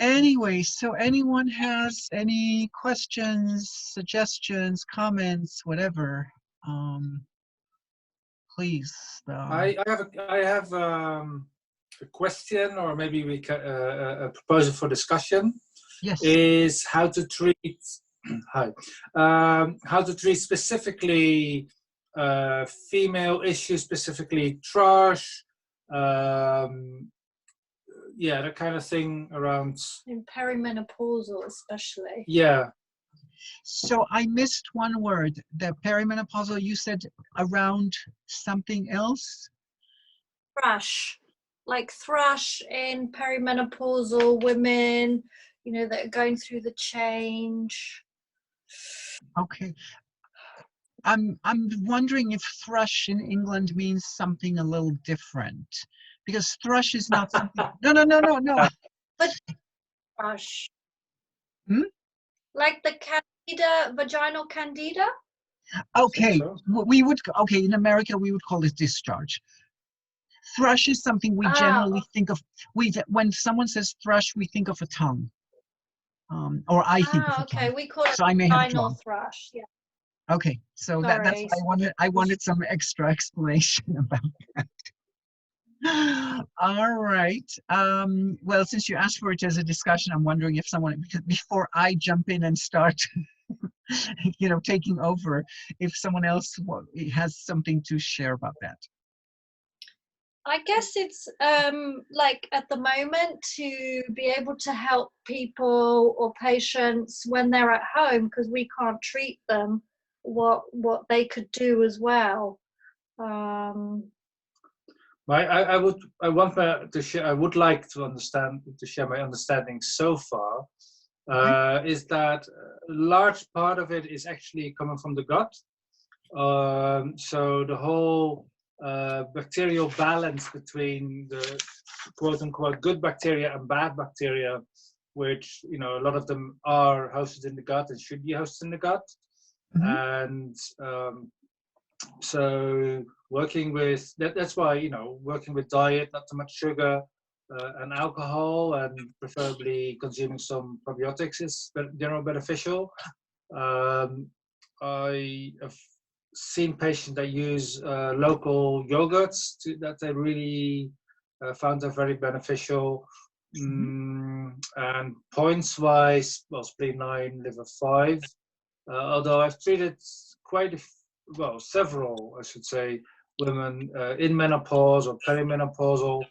Anyway, so anyone has any questions, suggestions, comments, whatever, please. I have a question, or maybe we can, a proposal for discussion. Yes. Is how to treat how to treat specifically female issues, specifically thrush, yeah, that kind of thing around. In perimenopausal, especially. Yeah. So I missed one word. The perimenopausal, you said around something else? Thrush. Like thrush in perimenopausal women, you know, that are going through the change. Okay. I'm wondering if thrush in England means something a little different. Because thrush is not something. No. But thrush. Hmm? Like the candida, vaginal candida? Okay. So. Okay, in America we would call it discharge. Thrush is something we generally think of. When someone says thrush, we think of a tongue. Or I think of a okay. tongue. We call it so I may have it vaginal wrong. thrush. Yeah. Okay, so that's why I wanted some extra explanation about that. All right. Well, since you asked for it as a discussion, I'm wondering if someone, before I jump in and start, taking over, if someone else has something to share about that. I guess it's like at the moment to be able to help people or patients when they're at home, because we can't treat them, what they could do as well. I would like to share my understanding so far. Is that a large part of it is actually coming from the gut. So the whole bacterial balance between the quote-unquote good bacteria and bad bacteria, which a lot of them are hosted in the gut and should be hosted in the gut. And so working with that's why working with diet, not too much sugar and alcohol, and preferably consuming some probiotics is generally beneficial. I have seen patients that use local yogurts that they really found are very beneficial. And points wise, well, spleen 9, liver 5. Although I've treated several, I should say, women in menopause or perimenopausal,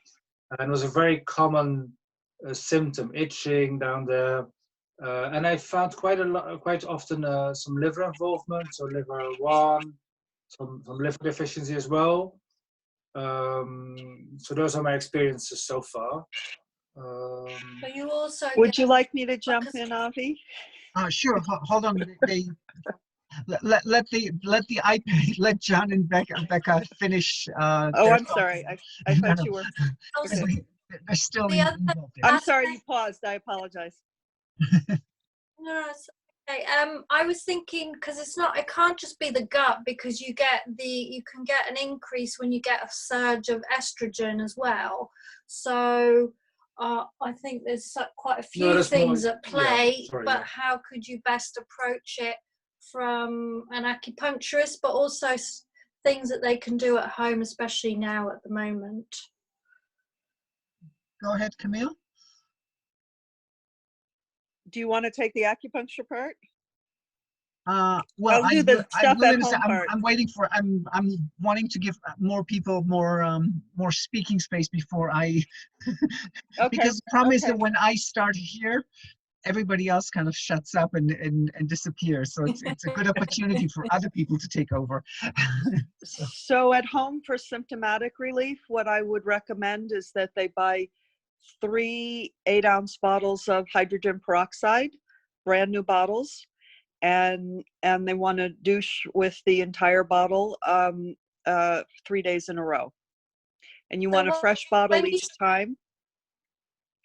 and it was a very common symptom, itching down there. And I found quite often some liver involvement, so liver 1, some liver deficiency as well. So those are my experiences so far. But you also would you like me to jump in, Avi? Sure. Hold on. Let the iPad, let John and Becca finish. I'm sorry. I thought you were. They're still I'm sorry you paused. I apologize. No, it's okay. I was thinking, because it can't just be the gut, because you can get an increase when you get a surge of estrogen as well. So I think there's quite a few things at play, but how could you best approach it from an acupuncturist, but also things that they can do at home, especially now at the moment. Go ahead, Camille. Do you want to take the acupuncture part? Well, I'll do the stuff at home part. I'm waiting for. I'm wanting to give more people more speaking space before I. Because the problem is that when I start here, everybody else kind of shuts up and disappears. So it's a good opportunity for other people to take over. So at home for symptomatic relief, what I would recommend is that they buy 3 8-ounce bottles of hydrogen peroxide, brand new bottles, and they want to douche with the entire bottle 3 days in a row. And you want a fresh bottle each time.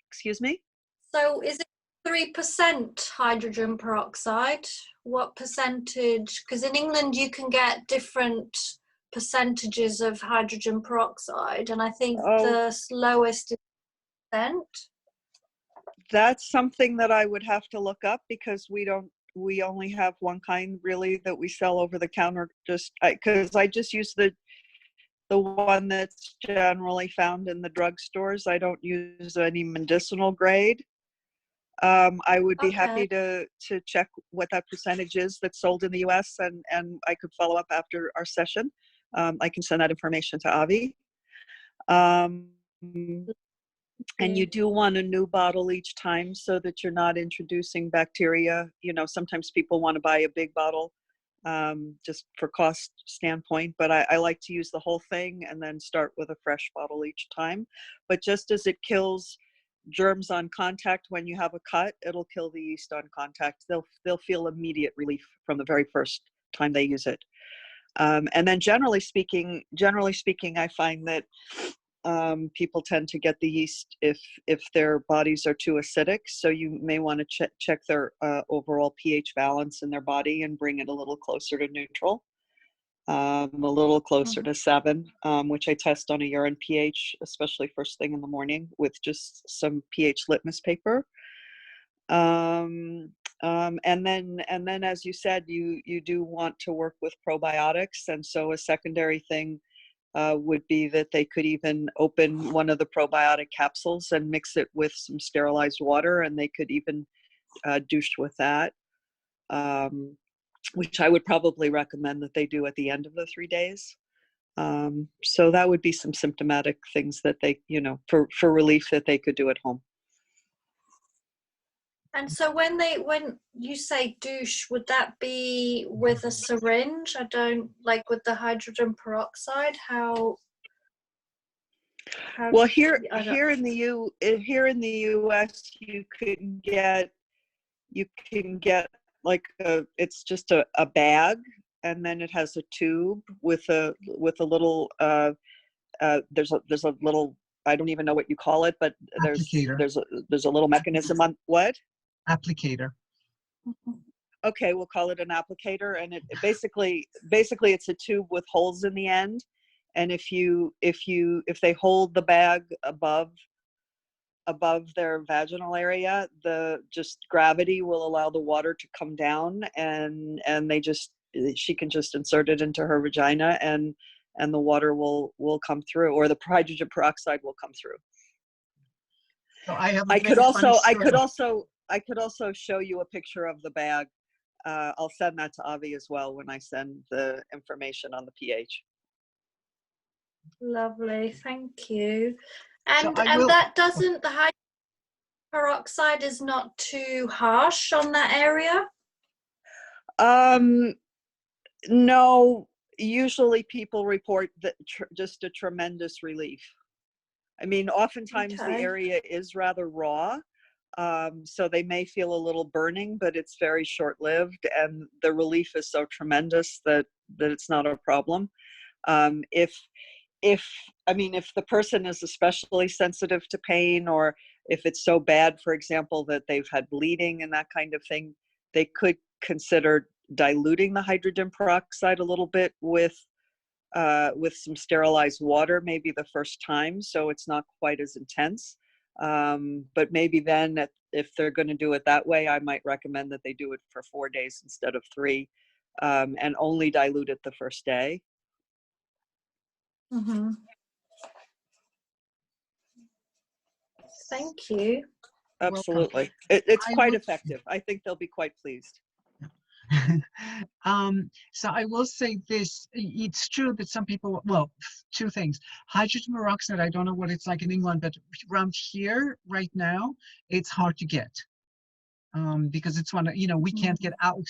Excuse me? So is it 3% hydrogen peroxide? What percentage? Because in England you can get different percentages of hydrogen peroxide, and I think the lowest is 10%. That's something that I would have to look up because we only have one kind really that we sell over the counter, just because I just use the one that's generally found in the drugstores. I don't use any medicinal grade. I would be happy to check what that percentage is that's sold in the US, and I could follow up after our session. I can send that information to Avi. And you do want a new bottle each time so that you're not introducing bacteria. You know, sometimes people want to buy a big bottle just for cost standpoint, but I like to use the whole thing and then start with a fresh bottle each time. But just as it kills germs on contact when you have a cut, it'll kill the yeast on contact. They'll feel immediate relief from the very first time they use it. And then generally speaking, I find that people tend to get the yeast if their bodies are too acidic. So you may want to check their overall pH balance in their body and bring it a little closer to neutral, a little closer to 7, which I test on a urine pH, especially first thing in the morning with just some pH litmus paper. And then as you said, you do want to work with probiotics, and so a secondary thing would be that they could even open one of the probiotic capsules and mix it with some sterilized water, and they could even douche with that, which I would probably recommend that they do at the end of the 3 days. So that would be some symptomatic things that they, for relief that they could do at home. And so when you say douche, would that be with a syringe? I don't like with the hydrogen peroxide. How well, here in the US, you can get like it's just a bag, and then it has a tube with a little there's a little, I don't even know what you call it, but there's a little mechanism on what? Applicator. Okay, we'll call it an applicator, and it basically it's a tube with holes in the end, and if they hold the bag above their vaginal area, the just gravity will allow the water to come down, and she can just insert it into her vagina, and the water will come through, or the hydrogen peroxide will come through. So I could also show you a picture of the bag. I'll send that to Avi as well when I send the information on the pH. Lovely, thank you. And So that doesn't, the hydrogen peroxide is not too harsh on that area? No, usually people report that just a tremendous relief. I mean, oftentimes the area is rather raw, so they may feel a little burning, but it's very short-lived, and the relief is so tremendous that it's not a problem. If the person is especially sensitive to pain, or if it's so bad, for example, that they've had bleeding and that kind of thing, they could consider diluting the hydrogen peroxide a little bit with some sterilized water, maybe the first time, so it's not quite as intense. But maybe then, if they're going to do it that way, I might recommend that they do it for 4 days instead of 3, and only dilute it the first day. Mm-hmm. Thank you. Absolutely. It's quite effective. I think they'll be quite pleased. So I will say this, it's true that some people, well, 2 things. Hydrogen peroxide, I don't know what it's like in England, but around here right now, it's hard to get. Because it's one, we can't get out,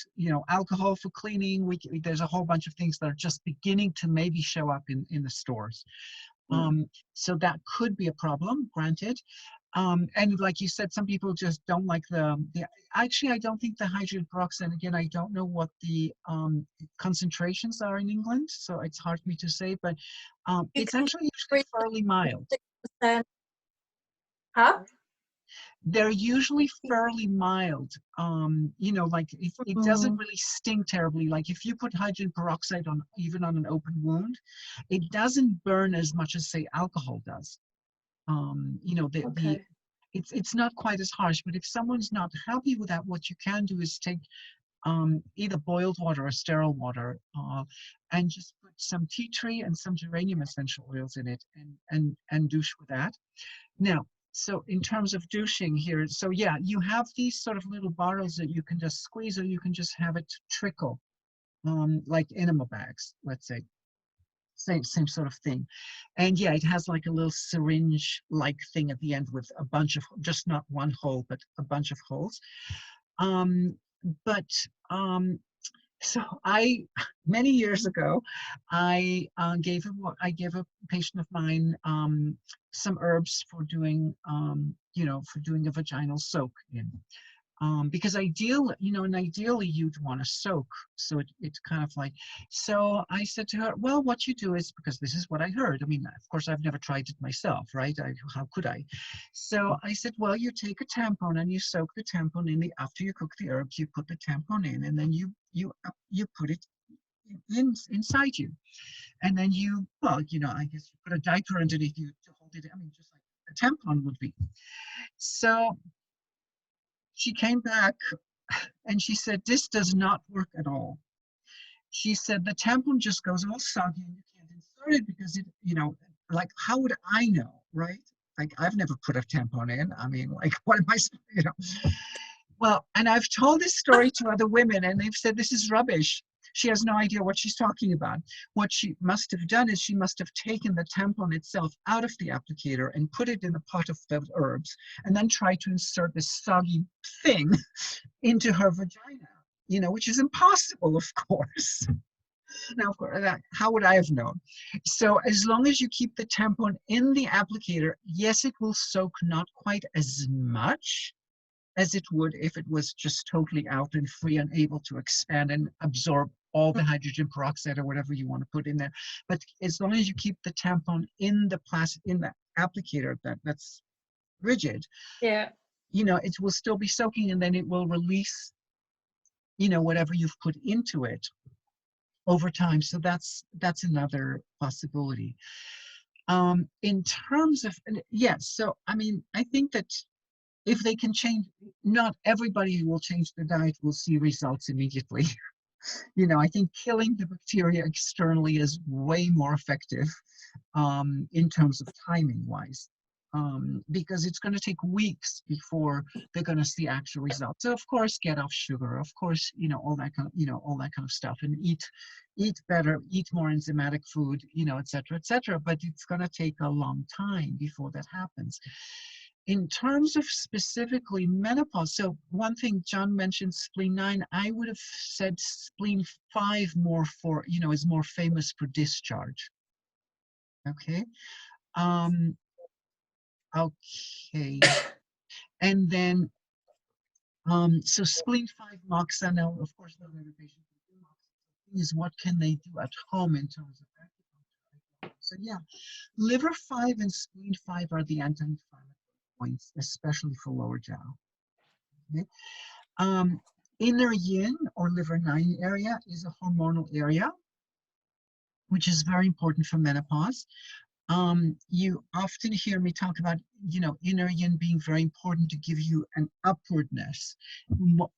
alcohol for cleaning. There's a whole bunch of things that are just beginning to maybe show up in the stores. So that could be a problem, granted. And like you said, some people just don't like actually, I don't think the hydrogen peroxide, again, I don't know what the concentrations are in England, so it's hard for me to say, but it's actually usually fairly mild. Huh? They're usually fairly mild. Like it doesn't really sting terribly. Like if you put hydrogen peroxide on, even on an open wound, it doesn't burn as much as, say, alcohol does. it's not quite as harsh, but if someone's not happy with that, what you can do is take either boiled water or sterile water, and just put some tea tree and some geranium essential oils in it, and douche with that. Now, so in terms of douching here, so yeah, you have these sort of little bottles that you can just squeeze, or you can just have it trickle, like enema bags, let's say. Same sort of thing. And yeah, it has like a little syringe like thing at the end with a bunch of, just not one hole, but a bunch of holes. But so many years ago, I gave a patient of mine some herbs for doing for doing a vaginal soak in. Because ideally you'd want to soak, so it's kind of like, so I said to her, well, what you do is, because this is what I heard, I mean, of course I've never tried it myself, right? How could I? So I said, well, you take a tampon and you soak the tampon in after you cook the herbs, you put the tampon in, and then you put it inside you, and then I guess you put a diaper underneath you to hold it, I mean, just like a tampon would be. So she came back and she said, this does not work at all. She said, the tampon just goes all soggy and you can't insert it because it, like, how would I know, right? Like, I've never put a tampon in. I mean, like, what am I, Well, and I've told this story to other women and they've said, this is rubbish. She has no idea what she's talking about. What she must have done is she must have taken the tampon itself out of the applicator and put it in the pot of the herbs, and then tried to insert this soggy thing into her vagina, which is impossible, of course. Now, of course, how would I have known? So as long as you keep the tampon in the applicator, yes, it will soak not quite as much as it would if it was just totally out and free and able to expand and absorb all the hydrogen peroxide or whatever you want to put in there. But as long as you keep the tampon in the applicator that's rigid, yeah, it will still be soaking, and then it will release, whatever you've put into it over time. So that's another possibility. In terms of, yes, so I mean, I think that if they can change, not everybody who will change their diet will see results immediately. I think killing the bacteria externally is way more effective in terms of timing wise, because it's going to take weeks before they're going to see actual results. So of course, get off sugar, of course, all that kind of stuff, and eat better, eat more enzymatic food, et cetera, but it's going to take a long time before that happens. In terms of specifically menopause, so one thing John mentioned, spleen 9, I would have said spleen 5 more for, is more famous for discharge. Okay. Okay. And then, so spleen 5 moxa, now, of course, not every patient can do moxa. Is what can they do at home in terms of acupuncture? So yeah, liver 5 and spleen 5 are the anti-inflammatory points, especially for lower jiao. Okay. Inner yin or liver 9 area is a hormonal area, which is very important for menopause. You often hear me talk about, inner yin being very important to give you an upwardness.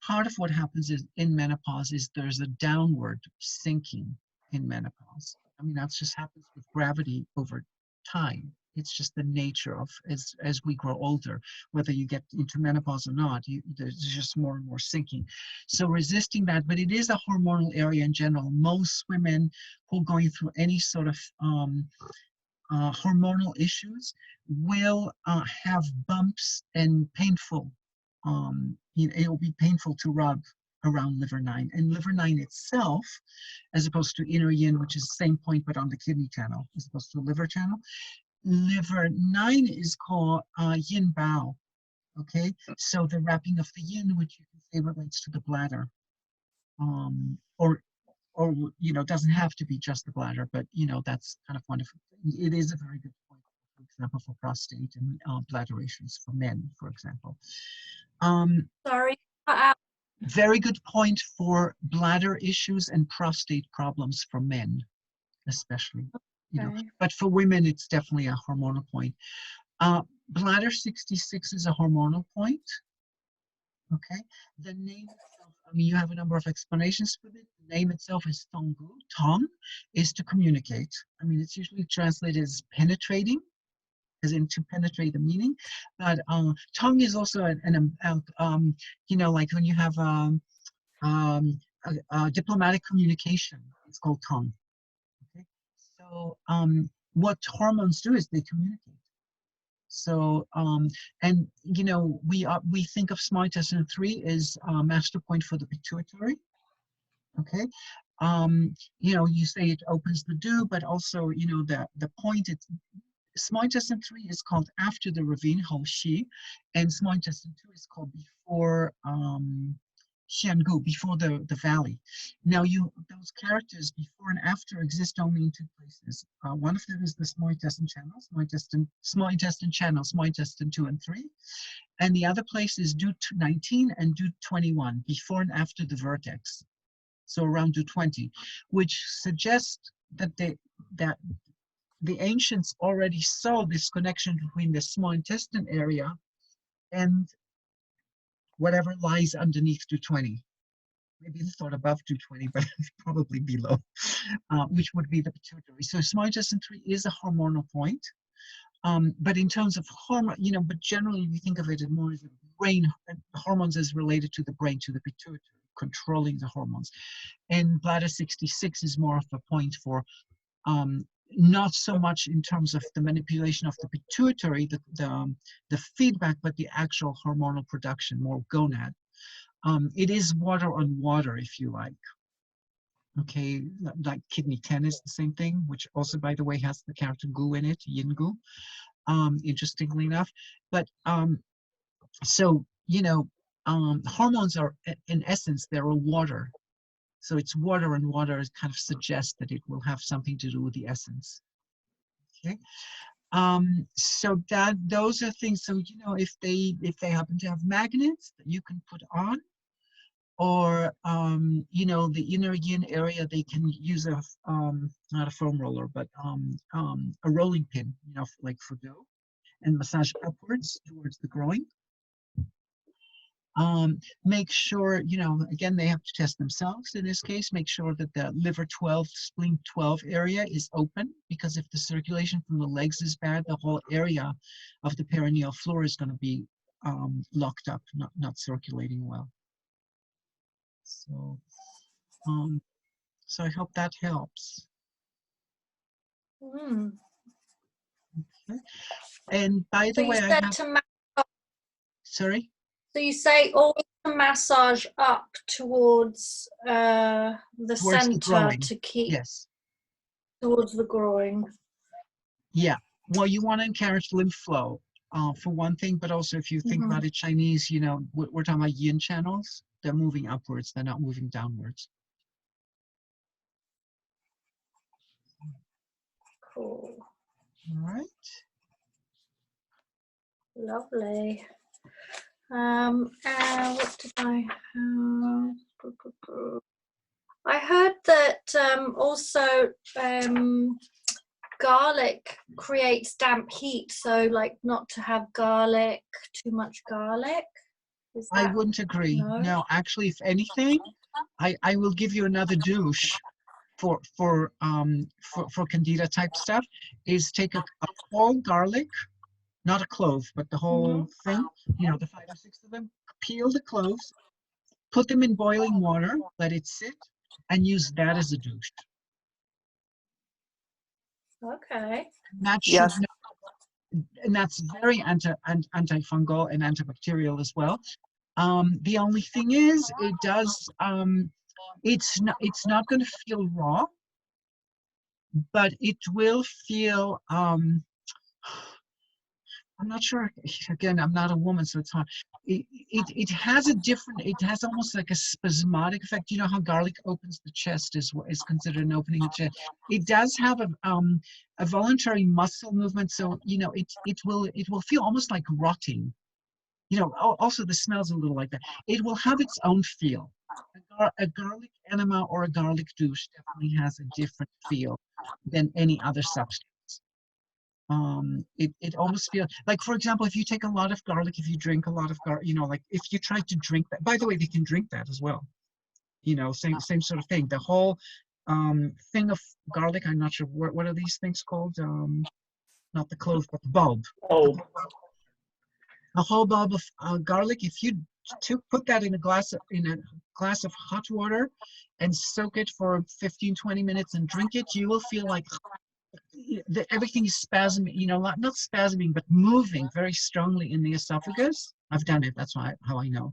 Part of what happens is in menopause is there's a downward sinking in menopause. I mean, that just happens with gravity over time. It's just the nature of, as we grow older, whether you get into menopause or not, there's just more and more sinking. So resisting that, but it is a hormonal area in general. Most women who are going through any sort of hormonal issues will have bumps and painful, it'll be painful to rub around liver 9. And liver 9 itself, as opposed to inner yin, which is the same point but on the kidney channel, as opposed to liver channel, liver 9 is called yin bao. Okay, so the wrapping of the yin, which you can say relates to the bladder, or doesn't have to be just the bladder, but that's kind of wonderful. It is a very good point, for example, for prostate and bladder issues for men, for example. Sorry. Very good point for bladder issues and prostate problems for men, especially. But for women, it's definitely a hormonal point. bladder 66 is a hormonal point. Okay, the name itself, I mean, you have a number of explanations for it. The name itself is tongu. Tong is to communicate. I mean, it's usually translated as penetrating, as in to penetrate the meaning. But tongue is also you know, like when you have diplomatic communication, it's called tongue. Okay, so what hormones do is they communicate. So, and you know, we think of small intestine 3 as master point for the pituitary. Okay, you know, you say it opens the dew, but also, you know, the point. It's small intestine 3 is called after the ravine, Shi, and small intestine 2 is called before Xiangu, before the valley. Now, those characters before and after exist only in two places. One of them is the small intestine channel, small intestine channel, small intestine 2 and 3, and the other place is DU 19 and DU 21, before and after the vertex. So around DU 20, which suggests that the ancients already saw this connection between the small intestine area and whatever lies underneath 220. Maybe they thought above 220, but probably below, which would be the pituitary. So small intestine 3 is a hormonal point. But in terms of hormone, you know, but generally we think of it more as a brain, hormones as related to the brain, to the pituitary, controlling the hormones. And bladder 66 is more of a point for not so much in terms of the manipulation of the pituitary, the feedback, but the actual hormonal production, more gonad. It is water on water, if you like. Okay, like kidney 10 is the same thing, which also, by the way, has the character gu in it, yin gu, interestingly enough. But so, you know, hormones are, in essence, they're a water. So it's water, and water kind of suggests that it will have something to do with the essence. Okay, so those are things. So, you know, if they happen to have magnets that you can put on, or you know, the inner yin area, they can use a not a foam roller, but a rolling pin, you know, like for dough, and massage upwards towards the groin. Make sure, you know, again, they have to test themselves in this case, make sure that the liver 12, spleen 12 area is open, because if the circulation from the legs is bad, the whole area of the perineal floor is going to be locked up, not circulating well. So, so I hope that helps. Mm. Okay. And by the way, I have... Sorry? So you say always to massage up towards the center to keep... Yes. Towards the groin. Yeah. Well, you want to encourage lymph flow, for one thing, but also if you think about it, Chinese, you know, we're talking about yin channels. They're moving upwards. They're not moving downwards. Cool. All right. Lovely. What did I have? I heard that also garlic creates damp heat, so like not to have garlic, too much garlic. I wouldn't agree. No, actually, if anything, I will give you another douche for candida type stuff. Is take a whole garlic, not a clove, but the whole thing, you know, the 5 or 6 of them. Peel the cloves, put them in boiling water, let it sit, and use that as a douche. Okay. That should, and that's very antifungal and antibacterial as well. The only thing is, it does, it's not going to feel raw, but it will feel, I'm not sure, again, I'm not a woman, so it's hard. It has a different, it has almost like a spasmodic effect. You know how garlic opens the chest is considered an opening the chest. It does have a voluntary muscle movement, so, you know, it will feel almost like rotting. You know, also the smell's a little like that. It will have its own feel. A garlic enema or a garlic douche definitely has a different feel than any other substance. It almost feels like, for example, if you take a lot of garlic, if you drink a lot of garlic, you know, like if you try to drink that, by the way, they can drink that as well, you know, same sort of thing. The whole thing of garlic, I'm not sure what are these things called, not the clove but the bulb. Oh, A whole bulb of garlic, if you put that in a glass of hot water and soak it for 15-20 minutes and drink it, you will feel like everything is spasming, you know, not spasming, but moving very strongly in the esophagus. I've done it, that's how I know.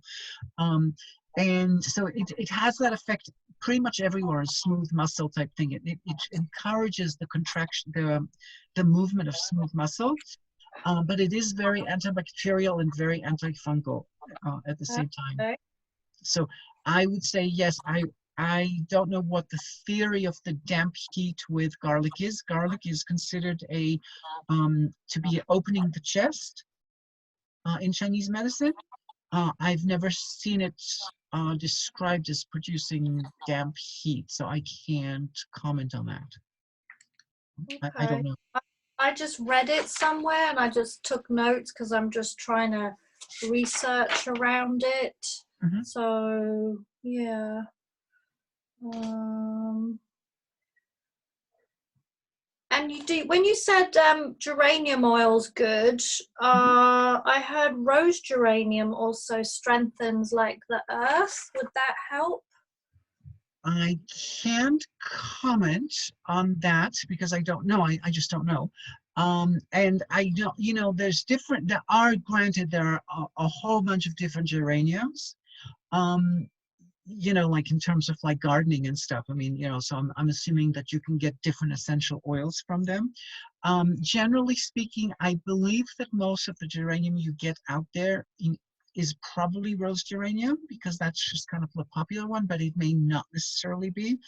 And so it has that effect pretty much everywhere, a smooth muscle type thing. It encourages the contraction, the movement of smooth muscle, but it is very antibacterial and very antifungal at the same time. Okay. So I would say yes. I don't know what the theory of the damp heat with garlic is. Garlic is considered to be opening the chest in Chinese medicine. I've never seen it described as producing damp heat, so I can't comment on that. Okay. I don't know. I just read it somewhere and I just took notes because I'm just trying to research around it. Mhm. So yeah. And you do, when you said geranium oil's good, I heard rose geranium also strengthens like the earth. Would that help? I can't comment on that because I don't know. I just don't know. And I don't, you know, there are a whole bunch of different geraniums. You know, like in terms of like gardening and stuff. I mean, you know, so I'm assuming that you can get different essential oils from them. Generally speaking, I believe that most of the geranium you get out there is probably rose geranium because that's just kind of the popular one, but it may not necessarily be.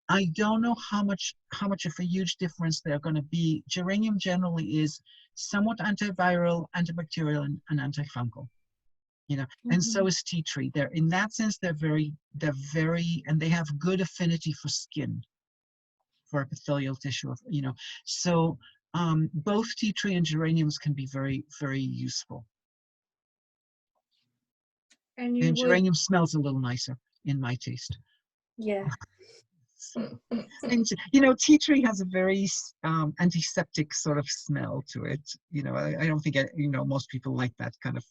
I don't know how much of a huge difference they're going to be. Geranium generally is somewhat antiviral, antibacterial, and antifungal. You know, and so is tea tree. They're in that sense, they're very, and they have good affinity for skin, for epithelial tissue, you know. So both tea tree and geraniums can be very, very useful. And geranium smells a little nicer in my taste. Yeah. And you know, tea tree has a very antiseptic sort of smell to it. You know, I don't think you know, most people like that kind of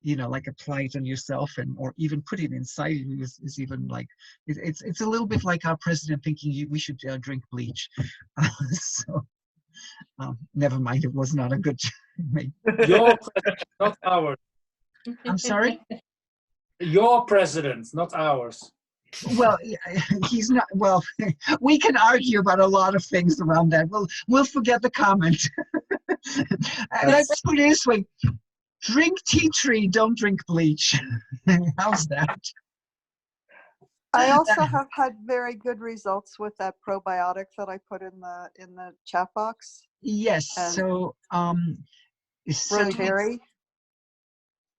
you know, like apply it on yourself or even put it inside you is even like it's a little bit like our president thinking we should drink bleach. So never mind, it was not a good. Your president, not ours. I'm sorry. Your president, not ours. Well, he's not. Well, we can argue about a lot of things around that. We'll forget the comment. Let's put it this way: drink tea tree, don't drink bleach. How's that? I also have had very good results with that probiotic that I put in the chat box. Yes. So Reuteri.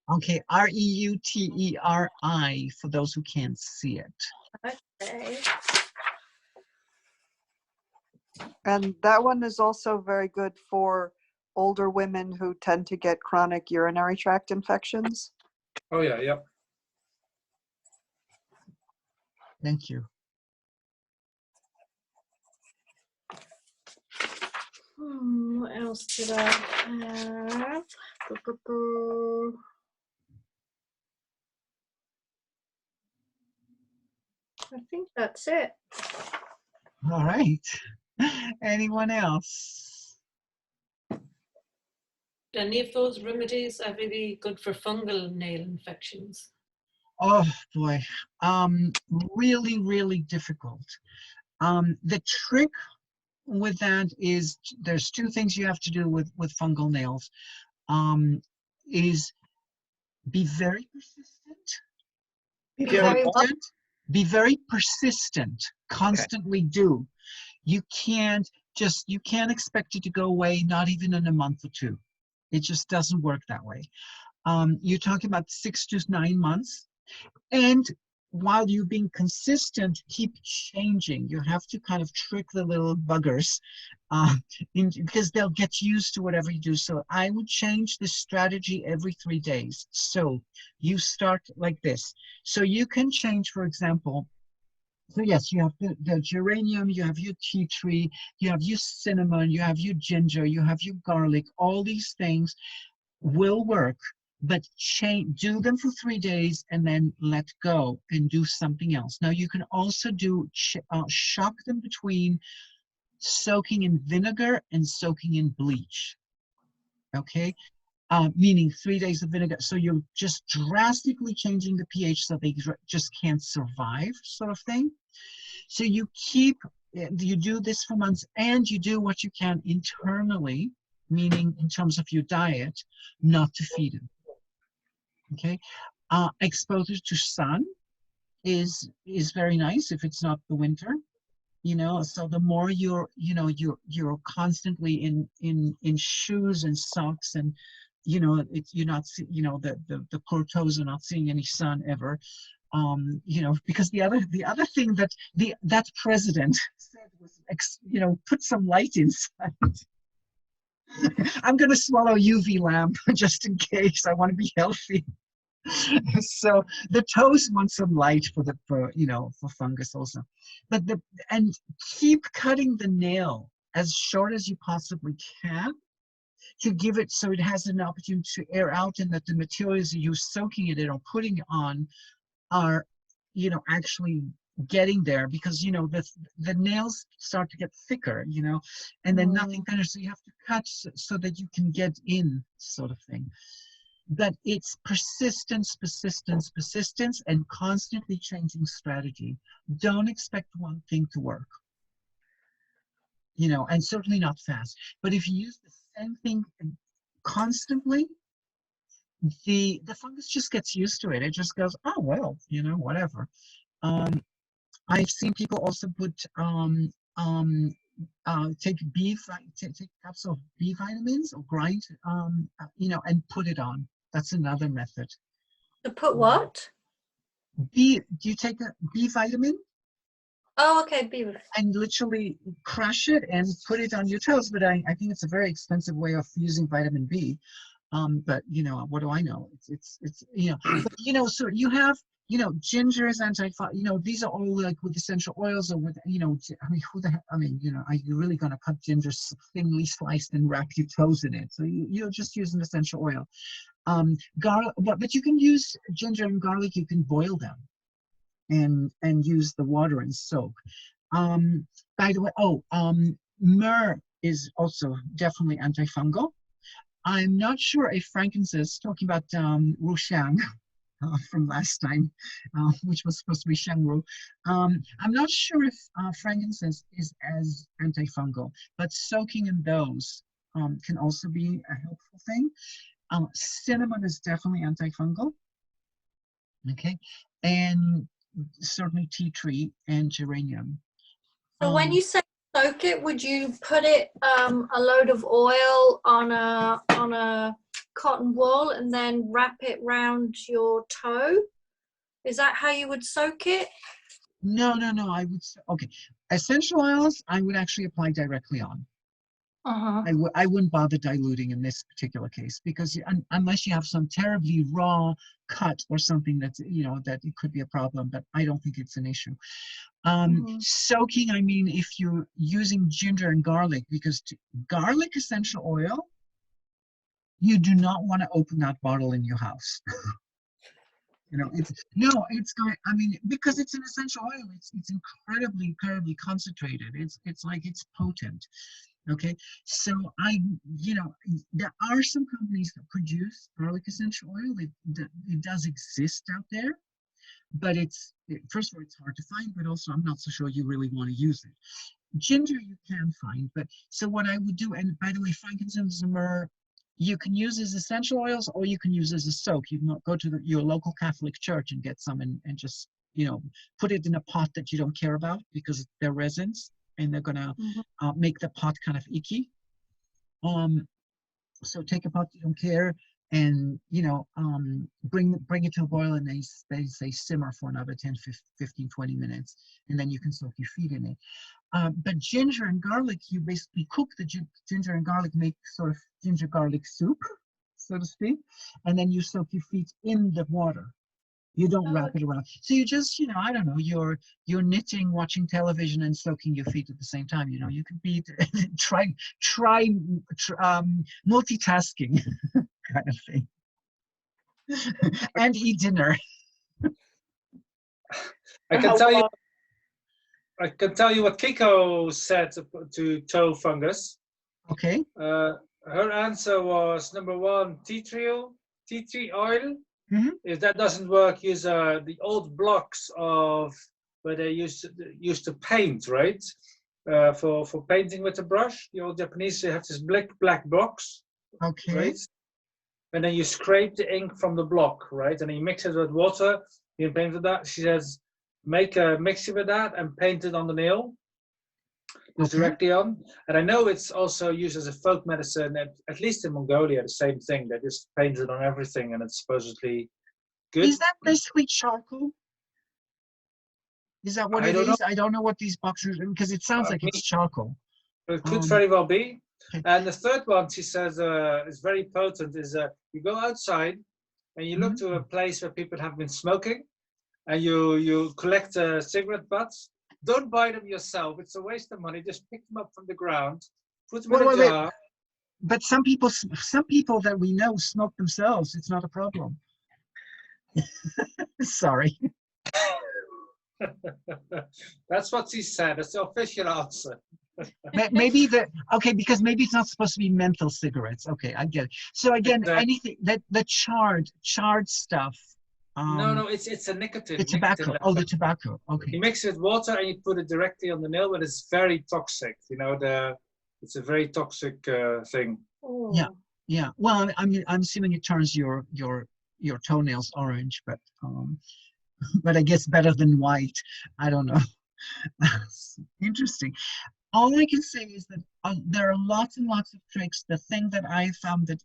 Okay, Reuteri for those who can't see it. Okay. And that one is also very good for older women who tend to get chronic urinary tract infections. Oh yeah, yep. Thank you. What else did I have? I think that's it. All right. Anyone else? Any of those remedies are really good for fungal nail infections? Oh boy, really, really difficult. The trick with that is there's two things you have to do with fungal nails. Is be very persistent. Be very persistent. Constantly do. You can't expect it to go away, not even in a month or two. It just doesn't work that way. You're talking about 6 to 9 months. And while you're being consistent, keep changing. You have to kind of trick the little buggers because they'll get used to whatever you do. So I would change the strategy every 3 days. So you start like this. So you can change, for example, so yes, you have the geranium, you have your tea tree, you have your cinnamon, you have your ginger, you have your garlic. All these things will work, but do them for 3 days and then let go and do something else. Now you can also do shock them between soaking in vinegar and soaking in bleach. Okay, meaning 3 days of vinegar. So you're just drastically changing the pH so they just can't survive, sort of thing. So you do this for months, and you do what you can internally, meaning in terms of your diet, not to feed them. Okay, exposure to sun is very nice if it's not the winter. So the more you're constantly in shoes and socks, and you're not the poor toes are not seeing any sun ever. Because the other thing that president said was, put some light inside. I'm going to swallow UV lamp just in case. I want to be healthy. So the toes want some light for fungus also, and keep cutting the nail as short as you possibly can to give it so it has an opportunity to air out, and that the materials that you're soaking it in or putting it on are actually getting there, because the nails start to get thicker, and then nothing finished, so you have to cut so that you can get in, sort of thing. But it's persistence, and constantly changing strategy. Don't expect one thing to work, and certainly not fast. But if you use the same thing constantly, the fungus just gets used to it. It just goes, oh well, whatever. I've seen people also put take capsules of B vitamins, or grind, and put it on. That's another method. To put what? Do you take a B vitamin? Oh, okay, B. And literally crush it and put it on your toes. But I think it's a very expensive way of using vitamin B. But what do I know? It's but, so you have, ginger is these are all like with essential oils, or with, who the heck, are you really going to cut ginger thinly sliced and wrap your toes in it? So you'll just use an essential oil. Garlic, but you can use ginger and garlic, you can boil them and use the water and soak. By the way, myrrh is also definitely antifungal. I'm not sure if frankincense, talking about Wuxiang from last time, which was supposed to be Shengru. I'm not sure if frankincense is as antifungal, but soaking in those can also be a helpful thing. Cinnamon is definitely antifungal. Okay, and certainly tea tree and geranium. So when you say soak it, would you put it a load of oil on a cotton wool and then wrap it round your toe? Is that how you would soak it? No. I would essential oils I would actually apply directly on. I wouldn't bother diluting in this particular case, because unless you have some terribly raw cut or something that's that it could be a problem, but I don't think it's an issue. Soaking, if you're using ginger and garlic, because garlic essential oil, you do not want to open that bottle in your house. Because it's an essential oil, it's incredibly concentrated. It's potent. Okay, so there are some companies that produce garlic essential oil. It does exist out there, but first of all, it's hard to find, but also I'm not so sure you really want to use it. Ginger you can find, but so what I would do, and by the way, frankincense and myrrh, you can use as essential oils, or you can use as a soak. You can go to your local Catholic church and get some and just put it in a pot that you don't care about, because they're resins and they're gonna make the pot kind of icky. So take a pot you don't care, and bring it to a boil, and they say simmer for another 10, 15, 20 minutes, and then you can soak your feet in it. But ginger and garlic, you basically cook the ginger and garlic, make sort of ginger garlic soup, so to speak, and then you soak your feet in the water. You don't wrap it around. So you just, I don't know, you're knitting, watching television, and soaking your feet at the same time. You could be try multitasking kind of thing, and eat dinner. I can tell you. I can tell you what Kiko said to toe fungus. Okay. Her answer was number 1, tea tree oil. Mm-hmm. If that doesn't work, use the old blocks of where they used to paint, right? For painting with a brush. The old Japanese, they have this black box. Okay. Right? And then you scrape the ink from the block, right? And then you mix it with water. You paint with that. She says, make a mixture with that and paint it on the nail. Directly on. And I know it's also used as a folk medicine, at least in Mongolia, the same thing. They just paint it on everything, and it's supposedly good. Is that basically charcoal? Is that what it is? I don't know what these boxes, because it sounds like it's charcoal. It could very well be. Okay. And the third one, she says, is very potent, is you go outside and you look to a place where people have been smoking, and you collect cigarette butts. Don't buy them yourself. It's a waste of money. Just pick them up from the ground, put them in a jar. But some people that we know smoke themselves. It's not a problem. Sorry. That's what she said. That's the official answer. Maybe because maybe it's not supposed to be menthol cigarettes. Okay, I get it. So again, anything that the charred stuff. No, it's a nicotine. The tobacco. The tobacco. Okay. You mix it with water and you put it directly on the nail, but it's very toxic. It's a very toxic thing. Oh. Yeah. Well, I'm assuming it turns your toenails orange, but I guess better than white. I don't know. Interesting. All I can say is that there are lots and lots of tricks. The thing that I found that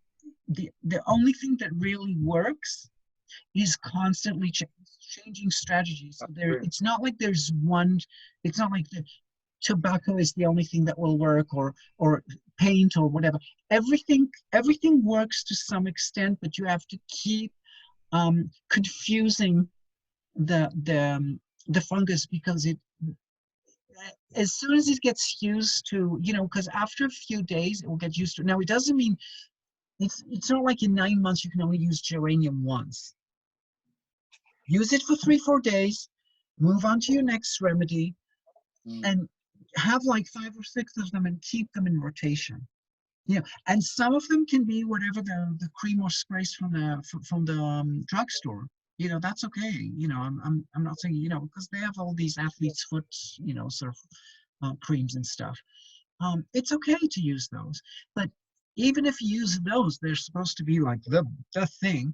the only thing that really works is constantly changing strategies. So it's not like there's one. It's not like the tobacco is the only thing that will work, or paint or whatever. Everything works to some extent, but you have to keep confusing the fungus, because as soon as it gets used to, because after a few days it will get used to. Now it doesn't mean it's not like in 9 months you can only use geranium once. Use it for 3-4 days, move on to your next remedy, and have like 5 or 6 of them and keep them in rotation. And some of them can be whatever the cream or sprays from the drugstore. That's okay. I'm not saying, because they have all these athlete's foot, sort of creams and stuff. It's okay to use those, but even if you use those, they're supposed to be like the thing.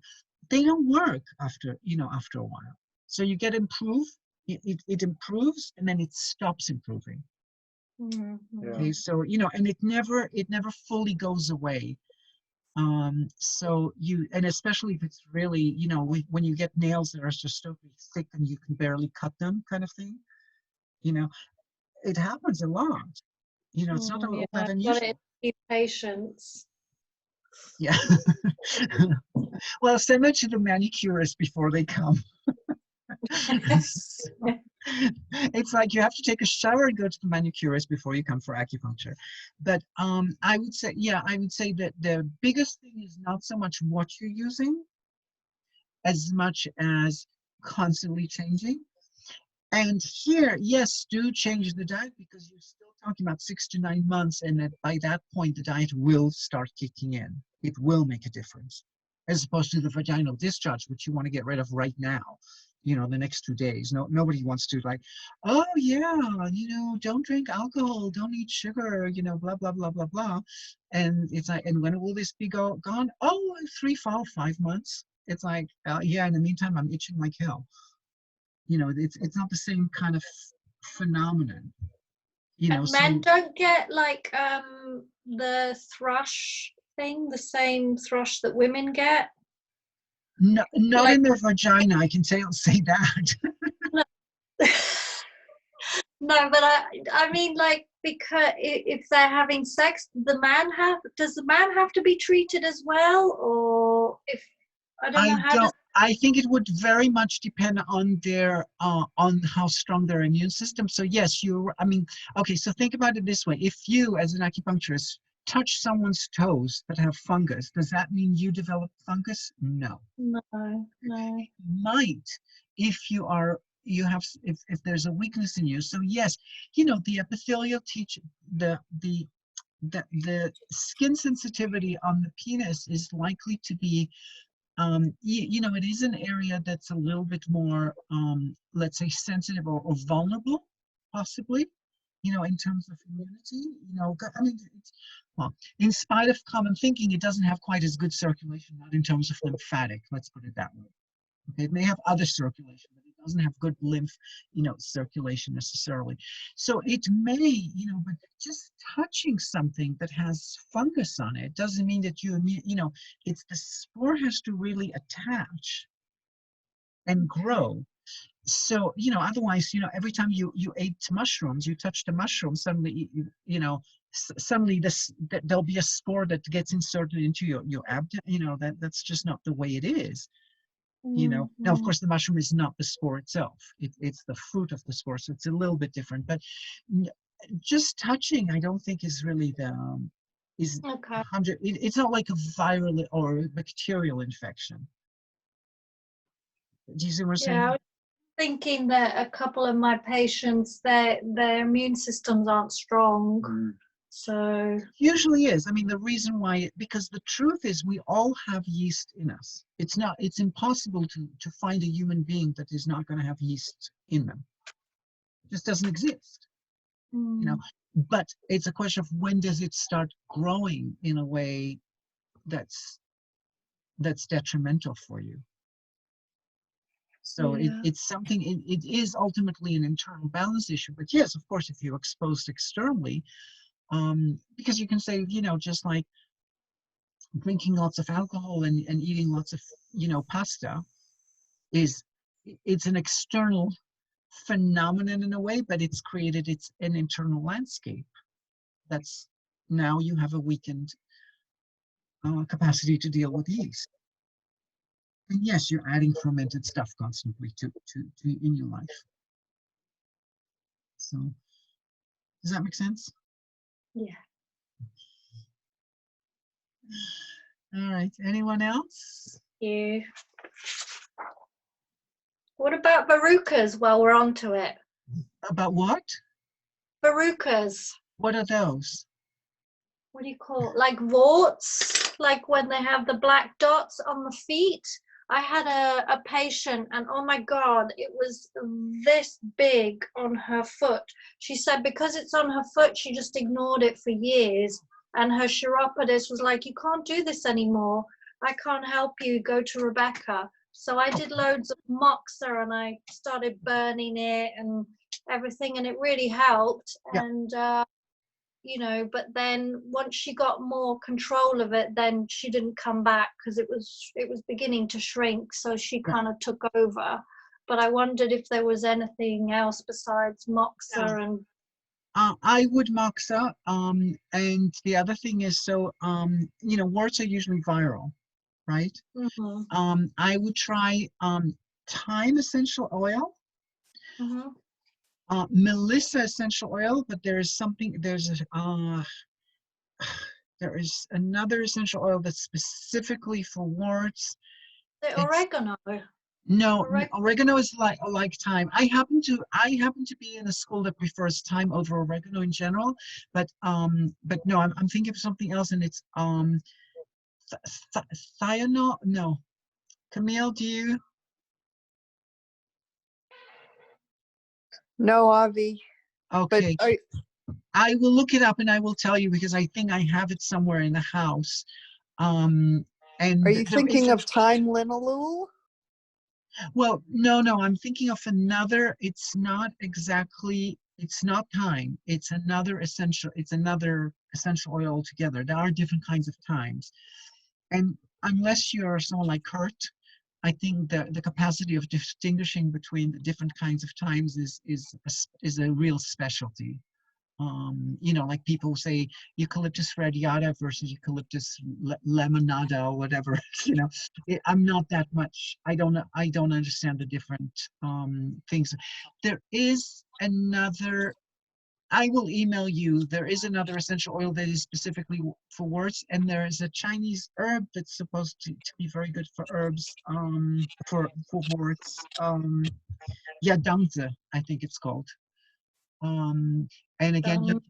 They don't work after a while. So you get it improves, and then it stops improving. Mm-hmm. Okay, so and it never fully goes away. So and especially if it's really, when you get nails that are just so thick and you can barely cut them, kind of thing, it happens a lot. It's not all that unusual. Patience. Yeah. Well, send it to the manicurist before they come. It's like you have to take a shower and go to the manicurist before you come for acupuncture. But I would say that the biggest thing is not so much what you're using as much as constantly changing. And here, yes, do change the diet, because you're still talking about 6 to 9 months, and that by that point the diet will start kicking in. It will make a difference, as opposed to the vaginal discharge, which you want to get rid of right now. The next 2 days. Nobody wants to, like, oh yeah, don't drink alcohol, don't eat sugar, blah blah blah blah blah. And it's like, and when will this be gone? Oh, 3, 4, 5 months. It's like, yeah. In the meantime, I'm itching like hell. It's not the same kind of phenomenon. Men don't get like the thrush thing, the same thrush that women get? No, not Like- in their vagina. I can say that. No, but I mean, like, because if they're having sex, does the man have to be treated as well, or if I don't know how I think it would very much depend on their on how strong their immune system. So yes, I mean, okay. So think about it this way: if you, as an acupuncturist, touch someone's toes that have fungus, does that mean you develop fungus? No. No. Might if if there's a weakness in you. So yes, you know, the epithelial the skin sensitivity on the penis is likely to be you know, it is an area that's a little bit more let's say sensitive or vulnerable, possibly, you know, in terms of immunity. You know, I mean, well, in spite of common thinking, it doesn't have quite as good circulation, not in terms of lymphatic, let's put it that way. Okay, it may have other circulation, but it doesn't have good lymph, you know, circulation necessarily. So it may, you know, but just touching something that has fungus on it doesn't mean that you know, it's the spore has to really attach and grow. So, you know, otherwise, you know, every time you ate mushrooms, you touched a mushroom, suddenly, you know, suddenly there'll be a spore that gets inserted into your abdomen. You know, that's just not the way it is. You know, now of course the mushroom is not the spore itself, it's the fruit of the spore, so it's a little bit different, but just touching I don't think is really the is Okay. it's not like a viral or bacterial infection. Do you see what I'm saying? Yeah, I was thinking that a couple of my patients, their immune systems aren't strong. So usually is. I mean, the reason why, because the truth is we all have yeast in us. It's impossible to find a human being that is not going to have yeast in them. It just doesn't exist, you know. But it's a question of when does it start growing in a way that's detrimental for you. So it's something, it is ultimately an internal balance issue. But yes, of course, if you're exposed externally, because you can say, you know, just like drinking lots of alcohol and eating lots of, you know, pasta it's an external phenomenon in a way, but it's an internal landscape. That's now you have a weakened capacity to deal with yeast. And yes, you're adding fermented stuff constantly to in your life. So does that make sense? yeah. All right. Anyone else? Yeah. What about verrucas while we're onto it? About what? Verrucas. What are those? What do you call it? Like warts? Like when they have the black dots on the feet? I had a patient and oh my God, it was this big on her foot. She said because it's on her foot, she just ignored it for years. And her chiropodist was like, you can't do this anymore. I can't help you. Go to Rebecca. So I did loads of moxa and I started burning it and everything, and it really helped. Yeah. And you know, but then once she got more control of it, then she didn't come back because it was beginning to shrink, so she kind of took over. But I wondered if there was anything else besides moxa. And I would moxa, and the other thing is, so you know, warts are usually viral, right? I would try thyme essential oil, Melissa essential oil, but there is another essential oil that's specifically for warts. The oregano. No, oregano is like thyme. I happen to be in a school that prefers thyme over oregano in general, but no, I'm thinking of something else, and it's thionol. No, Camille, do you? No, Avi. Okay. But I will look it up and I will tell you because I think I have it somewhere in the house. And are you thinking of thyme linalool? Well, no, I'm thinking of another. It's not thyme. It's another essential. It's another essential oil altogether. There are different kinds of thymes. And unless you're someone like Kurt, I think that the capacity of distinguishing between the different kinds of thymes is a real specialty. You know, like people say eucalyptus radiata versus eucalyptus lemonada or whatever. You know, I'm not that much. I don't understand the different things. There is another. I will email you. There is another essential oil that is specifically for warts, and there is a Chinese herb that's supposed to be very good for herbs, for warts. Yadangzi, I think it's called. And again,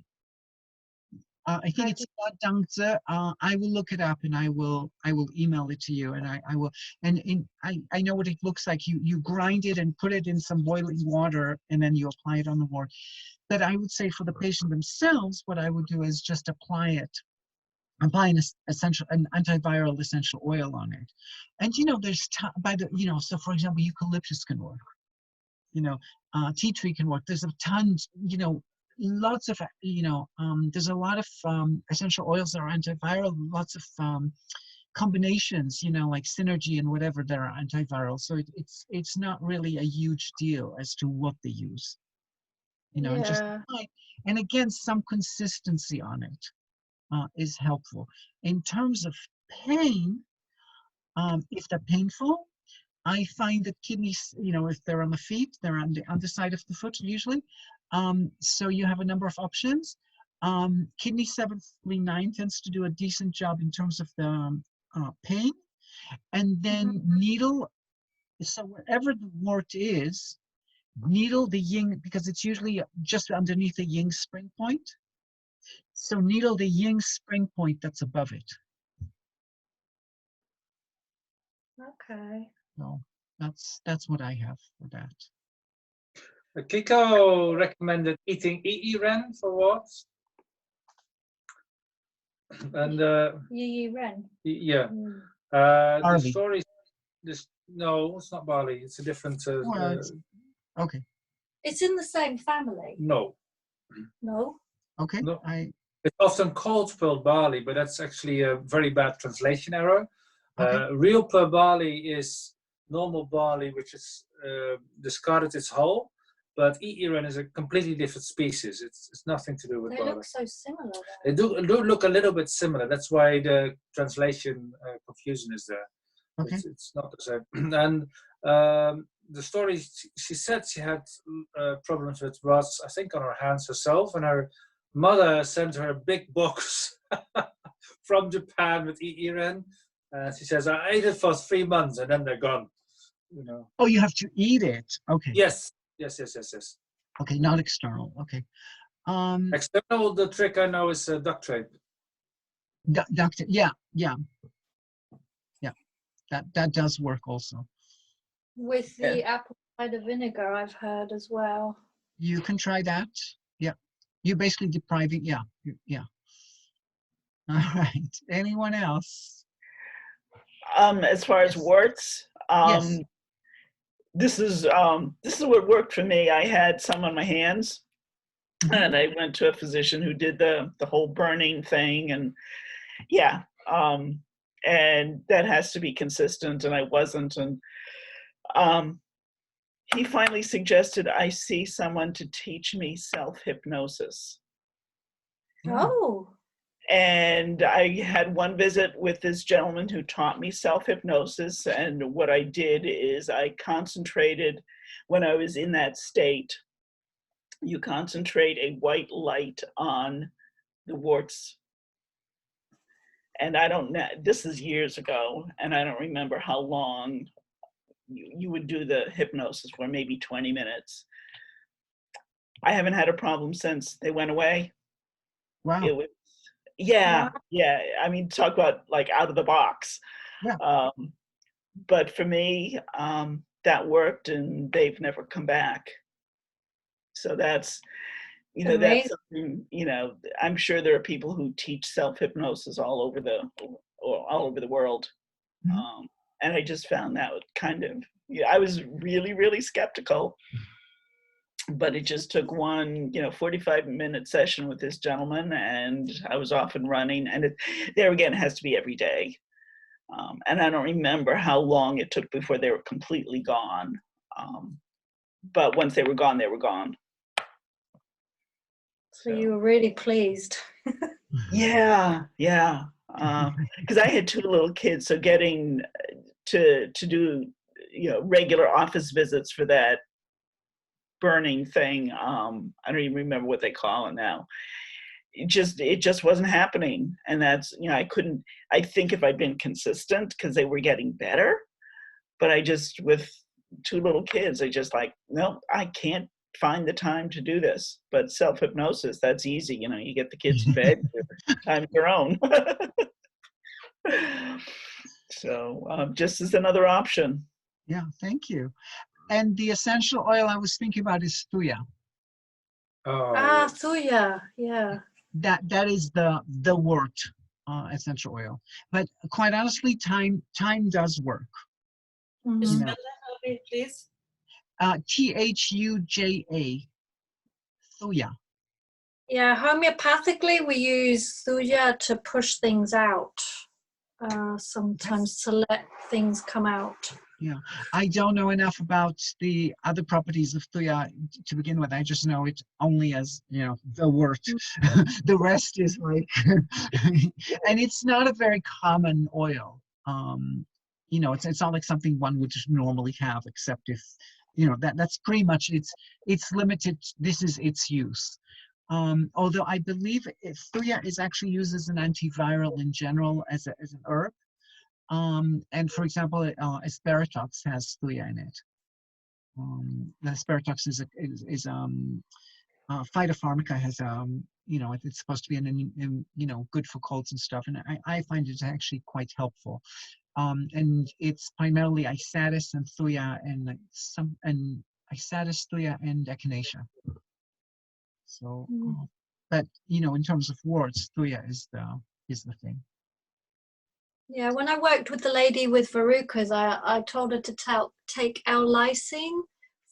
I think it's Yadangzi. I will look it up and I will email it to you, and I will. And I know what it looks like. You grind it and put it in some boiling water, and then you apply it on the wart. But I would say for the patient themselves, what I would do is just apply an antiviral essential oil on it. And you know, there's so for example, eucalyptus can work. You know, tea tree can work. There's a ton. You know, lots of there's a lot of essential oils that are antiviral. Lots of combinations. You know, like synergy and whatever that are antiviral. So it's not really a huge deal as to what they use. You know, and again, some consistency on it is helpful. In terms of pain, if they're painful, I find that kidneys, you know, if they're on the feet, they're on the underside of the foot usually. So you have a number of options. Kidney 739 tends to do a decent job in terms of the pain. And then needle, so wherever the wart is, needle the yin, because it's usually just underneath the yin spring point. So needle the yin spring point that's above it. Okay. So that's what I have for that. Kiko recommended eating ren for warts. And Ren. yeah, Mm. the story. No, it's not barley. It's a different. Okay. It's in the same family. No. No. Okay. No. It's often called pearl barley, but that's actually a very bad translation error. Okay. Real pearl barley is normal barley, which is discarded its hull. But ren is a completely different species. It's nothing to do with barley. They look so similar. They do look a little bit similar. That's why the translation confusion is there. Okay. It's not the same. And the story, she said she had problems with warts, I think, on her hands herself, and her mother sent her a big box from Japan with ren. She says, I ate it for 3 months and then they're gone. You know. Oh, you have to eat it. Okay. Yes. Okay, not external. Okay. External, the trick I know is duct tape. Duct tape. Yeah. That does work also. With the apple cider vinegar, I've heard as well. You can try that. Yeah. You're basically depriving. Yeah. All right. Anyone else? As far as warts, yes. This is what worked for me. I had some on my hands, and I went to a physician who did the whole burning thing, and and that has to be consistent, and I wasn't, and he finally suggested I see someone to teach me self-hypnosis. Oh. And I had one visit with this gentleman who taught me self-hypnosis, and what I did is I concentrated, when I was in that state, you concentrate a white light on the warts. And I don't know, this is years ago, and I don't remember how long you would do the hypnosis for, maybe 20 minutes. I haven't had a problem since. They went away. Wow. It was, yeah. I mean, talk about like out of the box. Yeah. But for me, that worked, and they've never come back. So that's, that's something, I'm sure there are people who teach self-hypnosis all over the world. Mm-hmm. And I just found that kind of, I was really, really skeptical. but it just took one, 45-minute session with this gentleman, and I was off and running. And there again, it has to be every day. And I don't remember how long it took before they were completely gone. But once they were gone, they were gone. So you were really pleased. Yeah. Because I had 2 little kids, so getting to do regular office visits for that burning thing, I don't even remember what they call it now. It just wasn't happening. And that's, I think if I'd been consistent, because they were getting better, but with 2 little kids, I just no, I can't find the time to do this. But self-hypnosis, that's easy. You get the kids in bed, time of your own. So just as another option. Yeah, thank you. And the essential oil I was thinking about is thuya. Oh, thuya, yeah. That is the wort essential oil. But quite honestly, time does work. Spell that for me, please. Thuja, thuya. Yeah, homeopathically we use thuya to push things out. Sometimes to let things come out. Yeah, I don't know enough about the other properties of thuya to begin with. I just know it only as, the wort. The rest is and it's not a very common oil. It's not like something one would just normally have, except if, that's pretty much, it's limited. This is its use. Although I believe thuya is actually used as an antiviral in general, as an herb. And for example, asparatox has thuya in it. The asparatox is phytopharmaca has it's supposed to be good for colds and stuff, and I find it actually quite helpful. And it's primarily isatis and thuya and isatis, thuya, and echinacea. So, but in terms of warts, thuya is the thing. Yeah, when I worked with the lady with verrucas, I told her to take L-lysine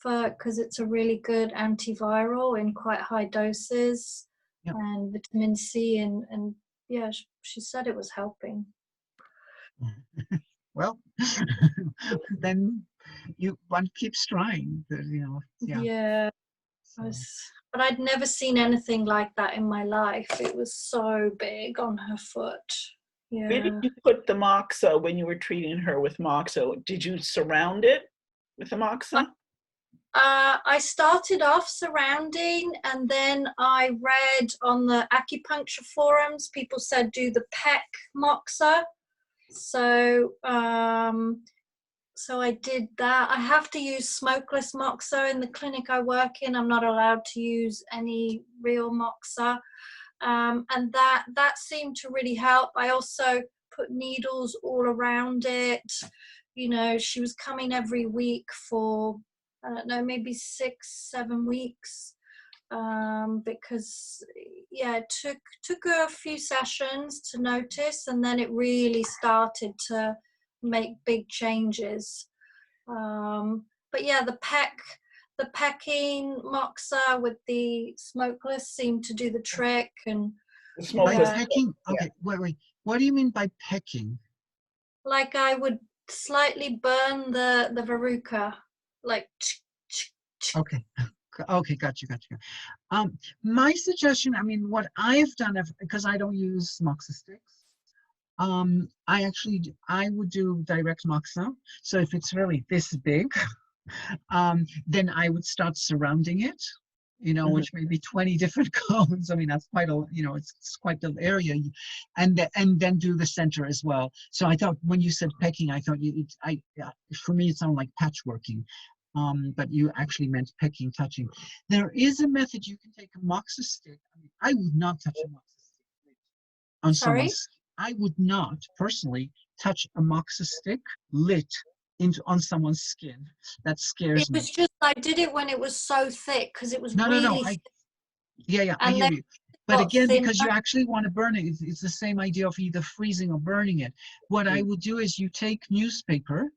because it's a really good antiviral in quite high doses, and vitamin C, and yeah, she said it was helping. Well, then one keeps trying. Yeah. But I'd never seen anything like that in my life. It was so big on her foot. Yeah. Where did you put the moxa when you were treating her with moxa? Did you surround it with the moxa? I started off surrounding, and then I read on the acupuncture forums, people said do the peck moxa. So I did that. I have to use smokeless moxa in the clinic I work in. I'm not allowed to use any real moxa. And that seemed to really help. I also put needles all around it. She was coming every week for, I don't know, maybe 6-7 weeks. Because it took a few sessions to notice, and then it really started to make big changes. But yeah, the pecking moxa with the smokeless seemed to do the trick. And by pecking, okay, wait, what do you mean by pecking? Like I would slightly burn the verruca, like. Okay, gotcha. My suggestion, what I've done, because I don't use moxa sticks, I would do direct moxa. So if it's really this big, then I would start surrounding it, which may be 20 different cones. That's quite it's quite the area, and then do the center as well. So I thought when you said pecking, I thought for me it sounded like patchworking. But you actually meant pecking, touching. There is a method you can take a moxa stick. I would not touch a moxa stick on someone's. I would not personally touch a moxa stick lit on someone's skin. That scares me. It was just I did it when it was so thick because it was no. thick. I hear you. But again, because you actually want to burn it, it's the same idea of either freezing or burning it. What I would do is you take newspaper.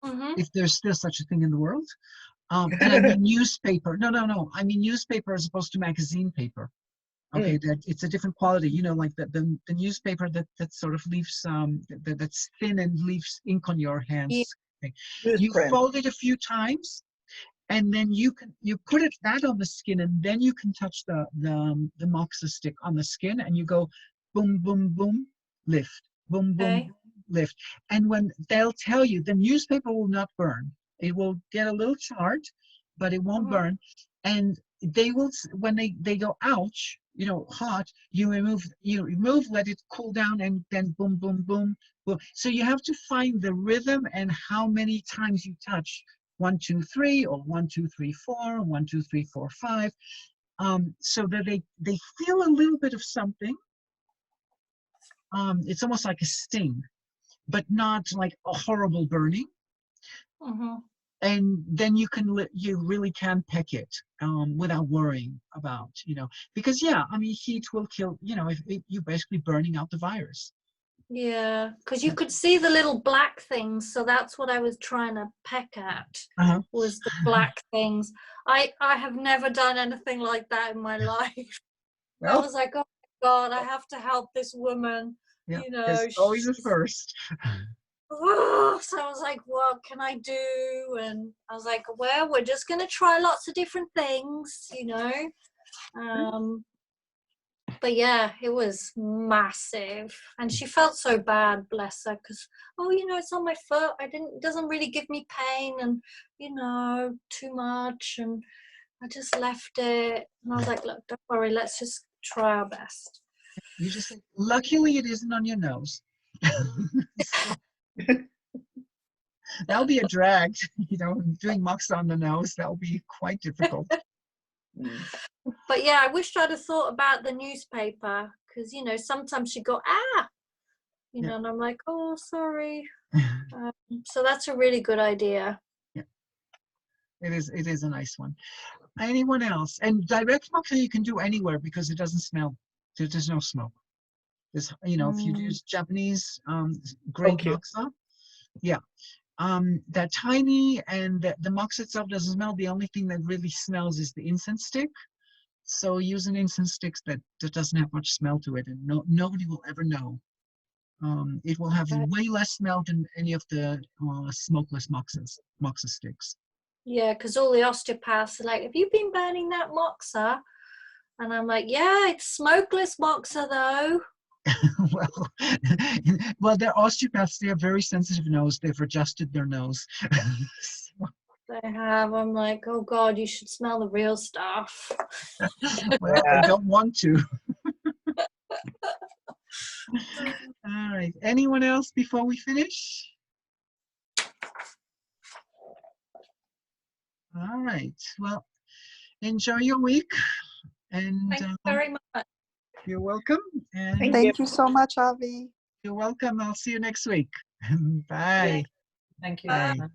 If there's still such a thing in the world, And I mean newspaper. No. I mean newspaper as opposed to magazine paper. Okay, that it's a different quality. You know, like the newspaper that sort of leaves that's thin and leaves ink on your hands. Okay. You Newsprint. fold it a few times, and then you put that on the skin, and then you can touch the moxa stick on the skin, and you go boom, boom, boom, lift, boom, boom, Okay. lift. And when they'll tell you, the newspaper will not burn. It will get a little charred, but it won't burn. And they will, when they go ouch, you know, hot, you remove, let it cool down, and then boom, boom, boom, boom. So you have to find the rhythm and how many times you touch. 1, 2, 3, or 1, 2, 3, 4, 1, 2, 3, 4, 5, so that they feel a little bit of something. It's almost like a sting, but not like a horrible burning. And then you really can peck it without worrying about, you know, because yeah, I mean, heat will kill, you know, if you're basically burning out the virus. Yeah, because you could see the little black things, so that's what I was trying to peck at, was the black things. I have never done anything like that in my life. Well, I was like, oh my God, I have to help this woman. Yeah, You know, there's always a first. So I was like, what can I do? And I was like, well, we're just going to try lots of different things, you know. But yeah, it was massive, and she felt so bad, bless her, because you know, it's on my foot. It doesn't really give me pain, and you know, too much, and I just left it. And I was like, look, don't worry, let's just try our best. You just say, luckily it isn't on your nose. That'll be a drag, you know, doing moxa on the nose. That'll be quite difficult. But yeah, I wished I'd have thought about the newspaper, because you know, sometimes you go you know, and I'm like, oh, sorry. So that's a really good idea. Yeah, it is a nice one. Anyone else? And direct moxa you can do anywhere because it doesn't smell. There's no smoke. There's, you know, if you use Japanese grade moxa, yeah. That tiny, and the moxa itself doesn't smell. The only thing that really smells is the incense stick. So use an incense stick that doesn't have much smell to it, and nobody will ever know. It will have way less smell than any of the smokeless moxa sticks. Yeah, because all the osteopaths are like, have you been burning that moxa? And I'm like, yeah, it's smokeless moxa though. well, they're osteopaths. They have very sensitive nose. They've adjusted their nose. They have. I'm like, oh God, you should smell the real stuff. Well, I don't want to. All right. Anyone else before we finish? All right. Well, enjoy your week. And thank you very much. You're welcome. And Thank you so much, Avi. You're welcome. I'll see you next week. Bye. Thank you. Bye. Bye.